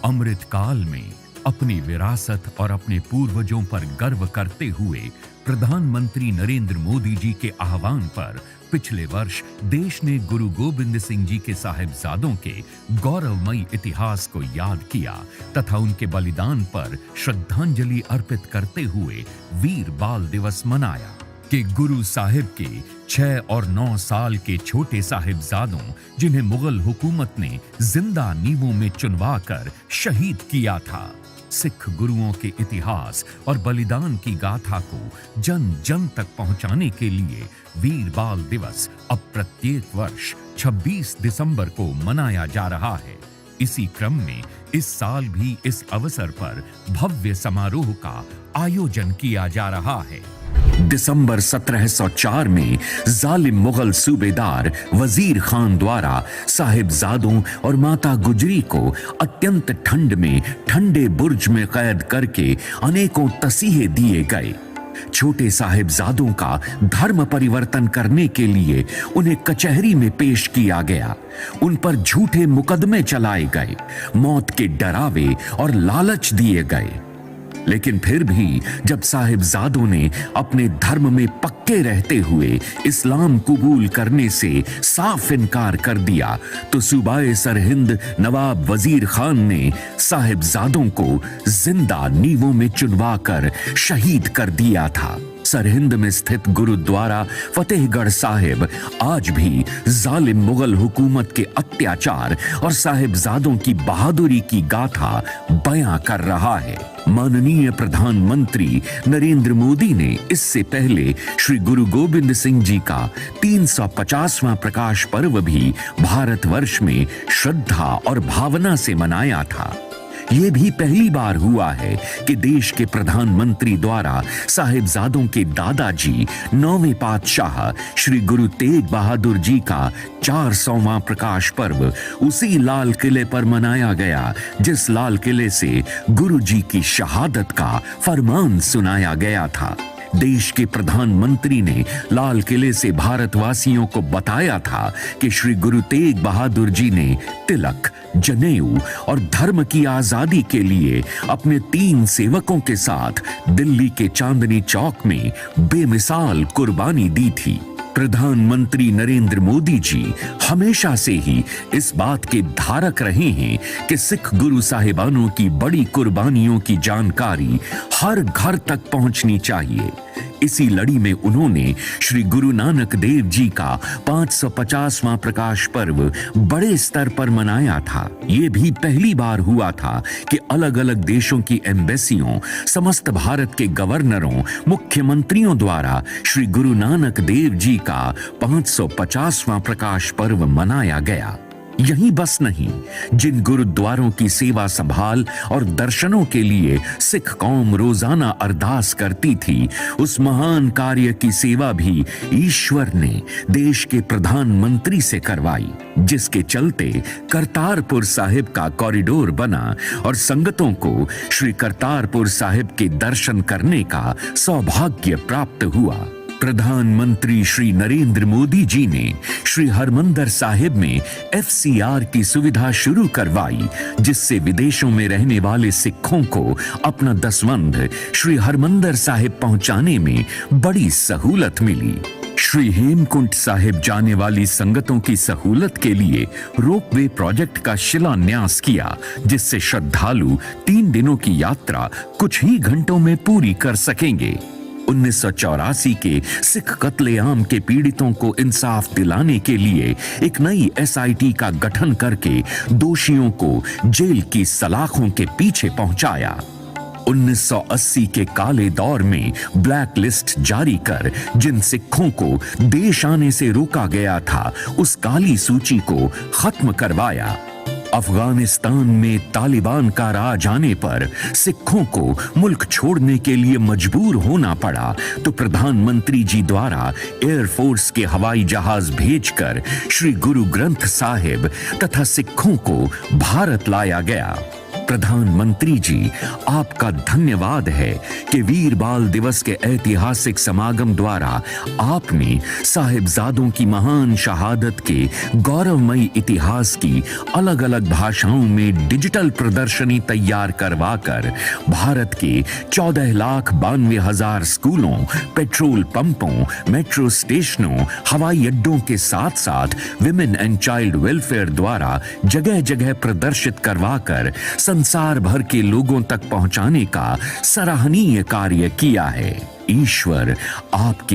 अमृत काल में अपनी विरासत और अपने पूर्वजों पर गर्व करते हुए प्रधानमंत्री नरेंद्र मोदी जी के आह्वान पर पिछले वर्ष देश ने गुरु गोविंद सिंह जी के साहिबजादों के गौरवमयी इतिहास को याद किया तथा उनके बलिदान पर श्रद्धांजलि अर्पित करते हुए वीर बाल दिवस मनाया कि गुरु साहिब के 6 और 9 साल के छोटे साहिबजादों जिन्हें मुगल हुकूमत ने जिंदा नींवों में चुनवाकर शहीद किया था। सिख गुरुओं के इतिहास और बलिदान की गाथा को जन जन तक पहुंचाने के लिए वीर बाल दिवस अब प्रत्येक वर्ष 26 दिसंबर को मनाया जा रहा है। इसी क्रम में इस साल भी इस अवसर पर भव्य समारोह का आयोजन किया जा रहा है। दिसंबर 1704 में जालिम मुगल सूबेदार वजीर खान द्वारा साहिबजादों और माता गुजरी को अत्यंत ठंड में ठंडे बुर्ज में कैद करके अनेकों तसीहे दिए गए। छोटे साहिबजादों का धर्म परिवर्तन करने के लिए उन्हें कचहरी में पेश किया गया। उन पर झूठे मुकदमे चलाए गए, मौत के डरावे और लालच दिए गए। लेकिन फिर भी जब साहिबजादों ने अपने धर्म में पक्के रहते हुए इस्लाम कबूल करने से साफ इनकार कर दिया तो सूबाए सरहिंद नवाब वजीर खान ने साहिबजादों को जिंदा नींवों में चुनवाकर शहीद कर दिया था। सरहिंद में स्थित गुरुद्वारा फतेहगढ़ साहिब आज भी जालिम मुगल हुकूमत के अत्याचार और साहिबजादों की बहादुरी की गाथा बयां कर रहा है। माननीय प्रधानमंत्री नरेंद्र मोदी ने इससे पहले श्री गुरु गोविंद सिंह जी का 350वां प्रकाश पर्व भी भारतवर्ष में श्रद्धा और भावना से मनाया था। ये भी पहली बार हुआ है कि देश के प्रधानमंत्री द्वारा साहिबजादों के दादाजी 9वें पातशाह श्री गुरु तेग बहादुर जी का 400वां प्रकाश पर्व उसी लाल किले पर मनाया गया जिस लाल किले से गुरु जी की शहादत का फरमान सुनाया गया था। देश के प्रधानमंत्री ने लाल किले से भारतवासियों को बताया था कि श्री गुरु तेग बहादुर जी ने तिलक, जनेऊ और धर्म की आजादी के लिए अपने 3 सेवकों के साथ दिल्ली के चांदनी चौक में बेमिसाल कुर्बानी दी थी। प्रधानमंत्री नरेंद्र मोदी जी हमेशा से ही इस बात के धारक रहे हैं कि सिख गुरु साहिबानों की बड़ी कुर्बानियों की जानकारी हर घर तक पहुंचनी चाहिए। इसी लड़ी में उन्होंने श्री गुरु नानक देव जी का 550वां प्रकाश पर्व बड़े स्तर पर मनाया था। ये भी पहली बार हुआ था कि अलग अलग देशों की एम्बेसियों, समस्त भारत के गवर्नरों, मुख्यमंत्रियों द्वारा श्री गुरु नानक देव जी का 550वां प्रकाश पर्व मनाया गया। यही बस नहीं, जिन गुरुद्वारों की सेवा संभाल और दर्शनों के लिए सिख कौम रोजाना अरदास करती थी, उस महान कार्य की सेवा भी ईश्वर ने देश के प्रधानमंत्री से करवाई, जिसके चलते करतारपुर साहिब का कॉरिडोर बना और संगतों को श्री करतारपुर साहिब के दर्शन करने का सौभाग्य प्राप्त हुआ। प्रधानमंत्री श्री नरेंद्र मोदी जी ने श्री हरमंदिर साहिब में FCR की सुविधा शुरू करवाई, जिससे विदेशों में रहने वाले सिखों को अपना दसवंध श्री हरमंदिर साहिब पहुंचाने में बड़ी सहूलत मिली। श्री हेमकुंट साहिब जाने वाली संगतों की सहूलत के लिए रोपवे प्रोजेक्ट का शिलान्यास किया, जिससे श्रद्धालु 3 दिनों की यात्रा कुछ ही घंटों में पूरी कर सकेंगे। 1984 के सिख कत्लेआम के पीड़ितों को इंसाफ दिलाने के लिए एक नई SIT का गठन करके दोषियों को जेल की सलाखों के पीछे पहुंचाया। 1980 के काले दौर में ब्लैक लिस्ट जारी कर जिन सिखों को देश आने से रोका गया था, उस काली सूची को खत्म करवाया। अफगानिस्तान में तालिबान का राज आने पर सिखों को मुल्क छोड़ने के लिए मजबूर होना पड़ा, तो प्रधानमंत्री जी द्वारा एयरफोर्स के हवाई जहाज भेजकर श्री गुरु ग्रंथ साहिब तथा सिखों को भारत लाया गया। प्रधानमंत्री जी, आपका धन्यवाद है कि वीर बाल दिवस के ऐतिहासिक समागम द्वारा आपने साहिबजादों की महान शहादत के गौरवमयी इतिहास की अलग अलग भाषाओं में डिजिटल प्रदर्शनी तैयार करवाकर भारत के 14,92,000 स्कूलों, पेट्रोल पंपों, मेट्रो स्टेशनों, हवाई अड्डों के साथ साथ विमेन एंड चाइल्ड वेलफेयर द्वारा जगह जगह प्रदर्शित करवाकर संसार भर के लोगों तक पहुंचाने का सराहनीय कार्य किया है। ईश्वर आपके